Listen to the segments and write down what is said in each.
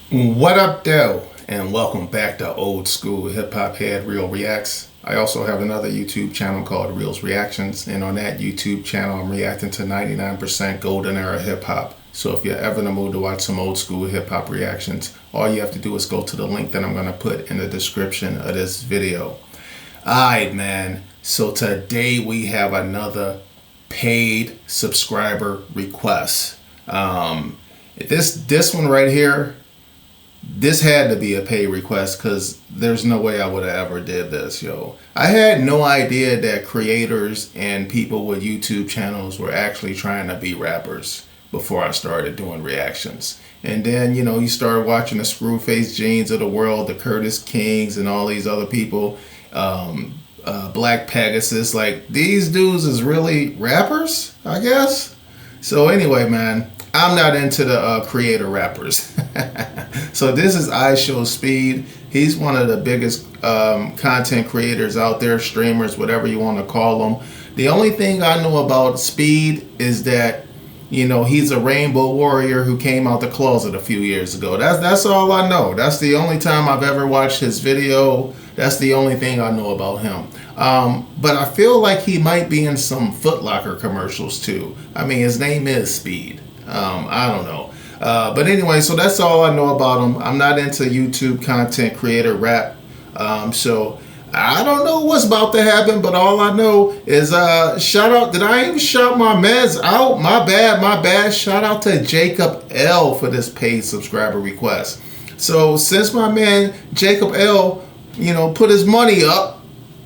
What up, though? And welcome back to Old School Hip Hop Head Real Reacts. I also have another YouTube channel called Reels Reactions, and on that YouTube channel, I'm reacting to 99% golden era hip hop. So if you're ever in the mood to watch some old school hip hop reactions, all you have to do is go to the link that I'm going to put in the description of this video. Alright, man. So today we have another paid subscriber request. This one right here. This had to be a pay request because there's no way I would have ever did this, yo. I had no idea that creators and people with YouTube channels were actually trying to be rappers before I started doing reactions. And then, you start watching the Screwface Jeans of the world, the Curtis Kings and all these other people, Black Pegasus. Like, these dudes is really rappers, I guess? So anyway, man, I'm not into the creator rappers. So this is IShowSpeed. He's one of the biggest content creators out there, streamers, whatever you want to call them. The only thing I know about Speed is that, he's a rainbow warrior who came out the closet a few years ago. That's all I know. That's the only time I've ever watched his video. That's the only thing I know about him. But I feel like he might be in some Foot Locker commercials too. I mean, his name is Speed. I don't know. But anyway, so that's all I know about him. I'm not into YouTube content creator rap. So I don't know what's about to happen, but all I know is shout out. Did I even shout my mans out? My bad. Shout out to Jacob L for this paid subscriber request. So since my man Jacob L, put his money up,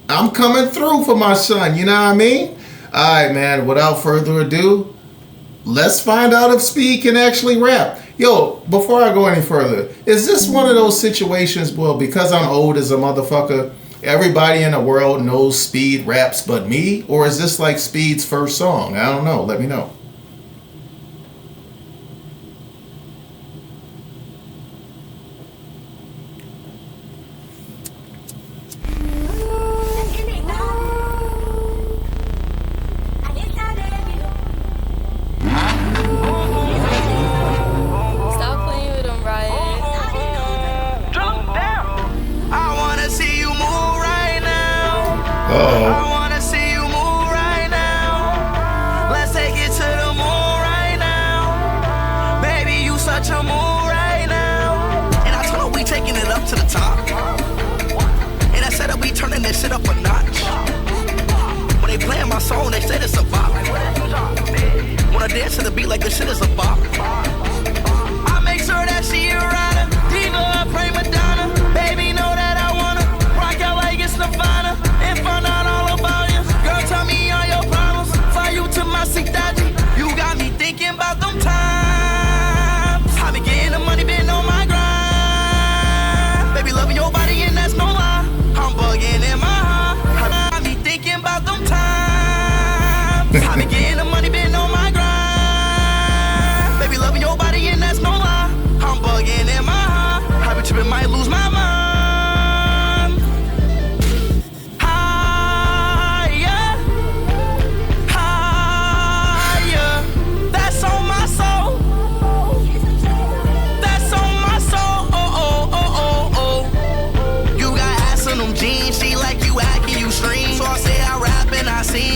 I'm coming through for my son. You know what I mean? All right, man. Without further ado, let's find out if Speed can actually rap. Yo, before I go any further, is this one of those situations, well, because I'm old as a motherfucker, everybody in the world knows Speed raps but me? Or is this like Speed's first song? I don't know. Let me know. I wanna see you move right now. Let's take it to the moon right now. Baby, you such a moon right now. And I told her we taking it up to the top. And I said that we turning this shit up a notch. When they playing my song, they said it's a bop. Wanna dance to the beat like this shit is a bop. I make sure that she a rider, diva, prima donna. Baby, know that I wanna rock out like it's Nirvana. And find out all about you. Girl, tell me all your problems. Fly you to my Daji. You got me thinking about them times. I been getting the money, been on my grind. Baby, loving your body and that's no lie. I'm bugging in my heart. I got me thinking about them times. I been getting the money, been on my grind. Baby, loving your body and that's no lie. I'm bugging in my heart. I been tripping, might lose my mind.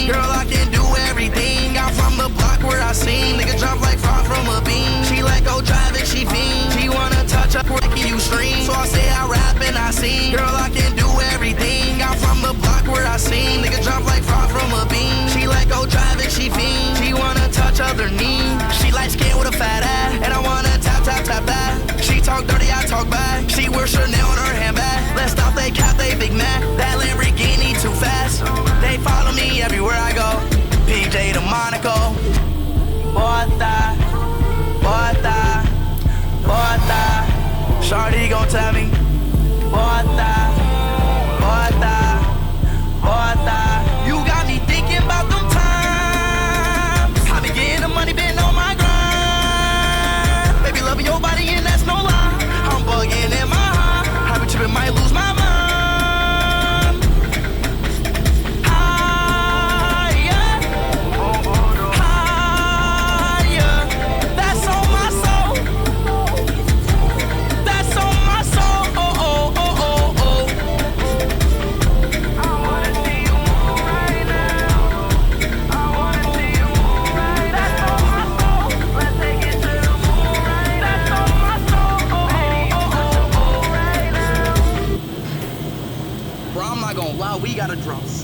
Girl, I can do everything. I'm from the block where I seen nigga drop like far from a beam. She like go drive and she fiend. She wanna touch up where you stream. So I say I rap and I sing. Girl, I can do everything. I'm from the block where I seen nigga drop like far from a beam. She like go drive and she fiend. She wanna touch other knee. She like skin with a fat ass, and I wanna tap that. She talk dirty, I talk back. She wear Chanel on her handbag. Let's stop, they cap, they big Mac. That Lamborghini too fast. They follow me everywhere I go. PJ to Monaco. Bota. Shawty gon' tell me. Bota. You got me thinking about them times. I been getting the money, been on my grind. Baby, loving your body and that's no lie. I'm bugging in my heart. I been tripping, might lose my mind. That's on my soul.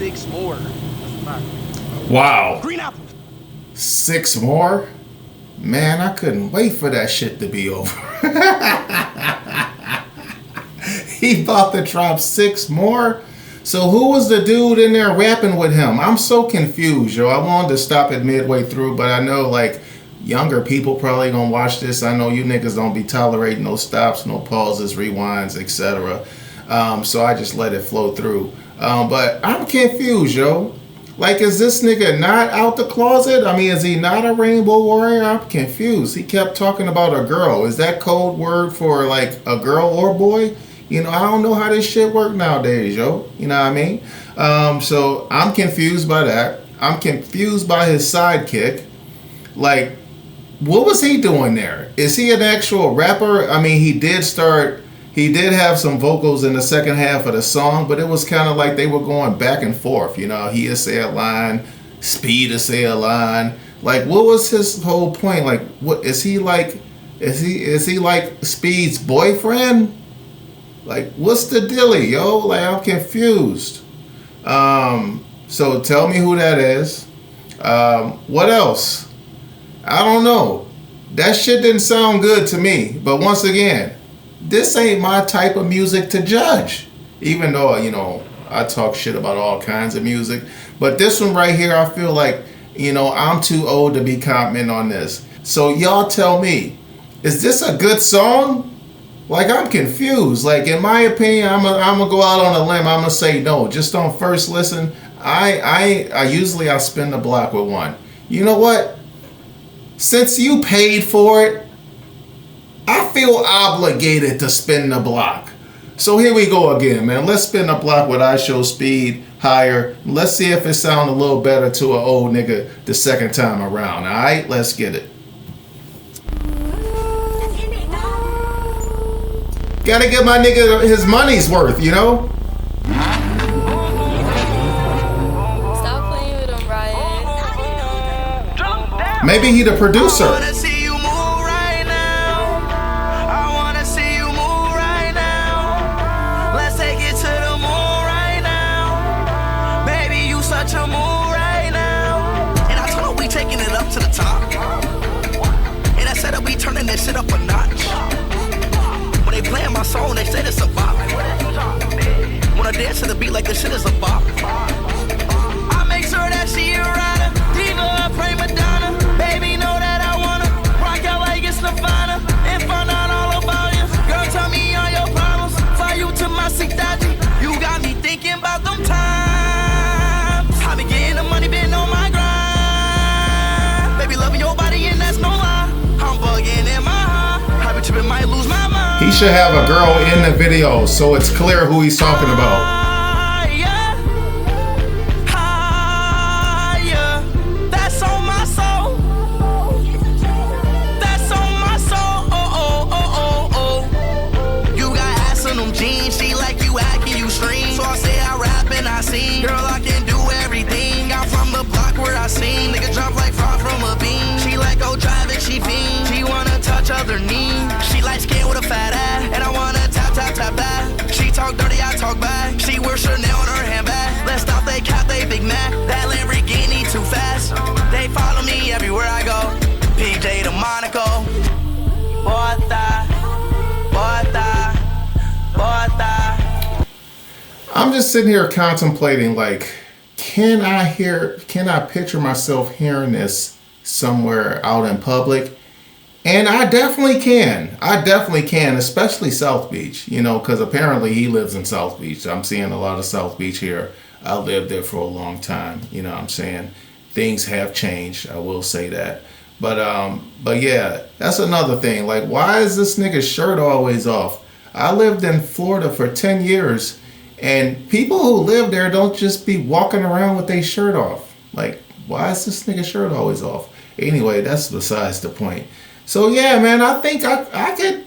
6 more. That's a fact. Wow. Green apple. 6 more? Man, I couldn't wait for that shit to be over. He about to drop 6 more? So who was the dude in there rapping with him? I'm so confused, yo. I wanted to stop it midway through, but I know, like, younger people probably gonna watch this. I know you niggas don't be tolerating no stops, no pauses, rewinds, etc. So I just let it flow through. But I'm confused, yo. Like, is this nigga not out the closet? I mean, is he not a rainbow warrior? I'm confused. He kept talking about a girl. Is that code word for, like, a girl or boy? You know, I don't know how this shit work nowadays, yo. You know what I mean? So I'm confused by that. I'm confused by his sidekick. Like, what was he doing there? Is he an actual rapper? I mean, he did have some vocals in the second half of the song, but it was kind of like they were going back and forth. You know, he'd say a line, Speed would say a line. Like, what was his whole point? Like, what is he like? Is he like Speed's boyfriend? Like, what's the dealie, yo? Like, I'm confused. So tell me who that is. What else? I don't know. That shit didn't sound good to me. But once again, this ain't my type of music to judge. Even though, you know, I talk shit about all kinds of music. But this one right here, I feel like, you know, I'm too old to be commenting on this. So y'all tell me, is this a good song? Like, I'm confused. Like, in my opinion, I'm gonna go out on a limb. I'm gonna say no. Just on first listen, I usually spin the block with one. You know what? Since you paid for it, I feel obligated to spin the block. So here we go again, man. Let's spin the block with IShowSpeed higher. Let's see if it sounds a little better to an old nigga the second time around. All right, let's get it. Gotta give my nigga his money's worth, you know? Stop playing with him, Ryan. Maybe he the producer. I wanna see you move right now. I wanna see you move right now. Let's take it to the moon right now. Baby, you such a move right now. And I told her we taking it up to the top. And I said that we turning this shit up a notch. When they playing my song, they said it's a bop. When I dance to the beat like this shit is a bop. I make sure that she a rider, diva, prima donna. Baby, know that I wanna rock out like it's Nirvana and find out all about you. Girl, tell me all your problems. Fly you to my Daji. You got me thinking about them times. I been getting the money, been on my grind. Baby, loving your body and that's no lie. I'm bugging in my heart. I been tripping, might lose my mind. He should have a girl in the video so it's clear who he's talking about. Girl, I can do everything. I'm from the block where I seen nigga drop like fraud from a beam. She like go drive it, she fiend. She wanna touch other knee. She like skin with a fat ass, and I wanna tap that. She talk dirty, I talk back. She wear Chanel on her handbag. Let's stop, they cap, they Big Mac. That Lamborghini too fast. They follow me everywhere I go. PJ to Monaco. Bota. I'm just sitting here contemplating, like, can I picture myself hearing this somewhere out in public? And I definitely can, especially South Beach, you know, because apparently he lives in South Beach. I'm seeing a lot of South Beach here. I lived there for a long time, you know what I'm saying? Things have changed, I will say that. But yeah, that's another thing. Like, why is this nigga's shirt always off? I lived in Florida for 10 years. And people who live there don't just be walking around with their shirt off. Like, why is this nigga shirt always off? Anyway, that's besides the point. So yeah, man, I think I could.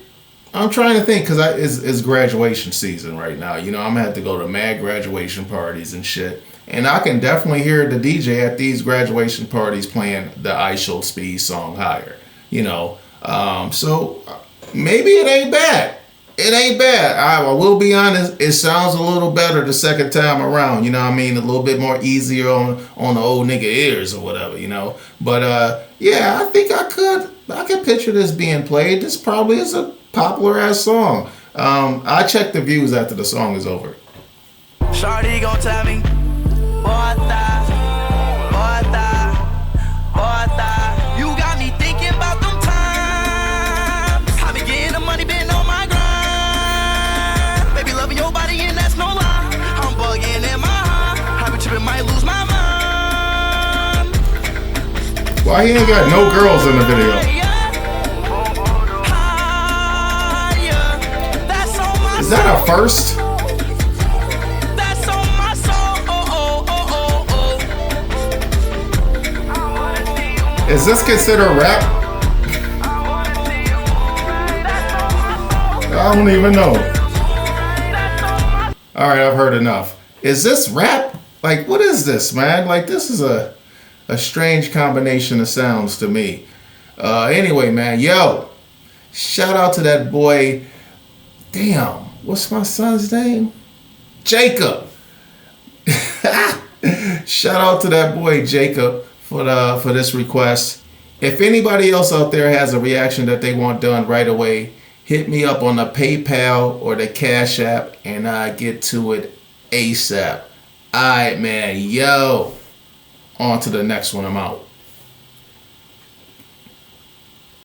I'm trying to think because it's graduation season right now. You know, I'm gonna have to go to mad graduation parties and shit. And I can definitely hear the DJ at these graduation parties playing the IShowSpeed song higher. You know, so maybe it ain't bad. it ain't bad. I will be honest. It sounds a little better the second time around. You know what I mean? A little bit more easier on the old nigga ears or whatever. You know. But yeah, I think I could picture this being played. This probably is a popular ass song. I check the views after the song is over. Shawty gon' tell me, boy, you got me thinking about them times. I be getting the money, been on my grind. Baby, loving your body and that's no lie. I'm bugging in my heart. I be tripping, might lose my mind. Why he ain't got no girls in the video? Is that a first? Is this considered rap? I don't even know. Alright, I've heard enough. Is this rap? Like, what is this, man? Like, this is a strange combination of sounds to me. Anyway, man, yo, shout out to that boy. Damn, what's my son's name? Jacob. Shout out to that boy Jacob for this request. If anybody else out there has a reaction that they want done right away, hit me up on the PayPal or the Cash App and I get to it ASAP. Alright, man, yo, on to the next one. I'm out.